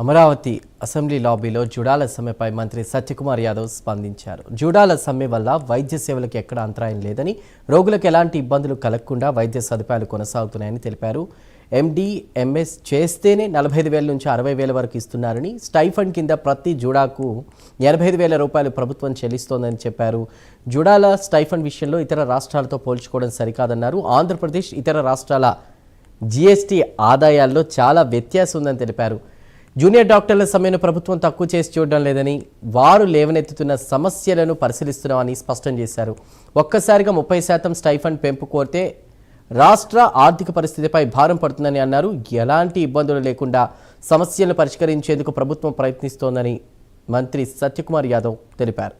Amaravati assembly లాబీలో జుడాల సమ్మెపై మంత్రి సత్యకుమార్ యాదవ్ స్పందించారు. జుడాల సమ్మె వల్ల వైద్య సేవలకు ఎక్కడ అంతరాయం లేదని, రోగులకు ఎలాంటి ఇబ్బందులు కలగకుండా వైద్య సదుపాయాలు కొనసాగుతున్నాయని తెలిపారు. ఎండి, ఎంఎస్ చేస్తేనే 45,000 నుంచి 60,000 వరకు ఇస్తున్నారని, స్టైఫండ్ కింద ప్రతి జుడాకు 85,000 రూపాయలు ప్రభుత్వం చెల్లిస్తోందని చెప్పారు. జుడాల స్టైఫండ్ విషయంలో ఇతర రాష్ట్రాలతో పోల్చుకోవడం సరికాదన్నారు. ఆంధ్రప్రదేశ్, ఇతర రాష్ట్రాల జీఎస్టీ ఆదాయాల్లో చాలా వ్యత్యాసం ఉందని తెలిపారు. జూనియర్ డాక్టర్ల సమ్మెను ప్రభుత్వం తక్కువ చేసి చూడడం లేదని, వారు లేవనెత్తుతున్న సమస్యలను పరిశీలిస్తున్నామని స్పష్టం చేశారు. ఒక్కసారిగా 30% స్టైఫండ్ పెంపు కోరితే రాష్ట్ర ఆర్థిక పరిస్థితిపై భారం పడుతుందని అన్నారు. ఎలాంటి ఇబ్బందులు లేకుండా సమస్యలను పరిష్కరించేందుకు ప్రభుత్వం ప్రయత్నిస్తోందని మంత్రి సత్యకుమార్ యాదవ్ తెలిపారు.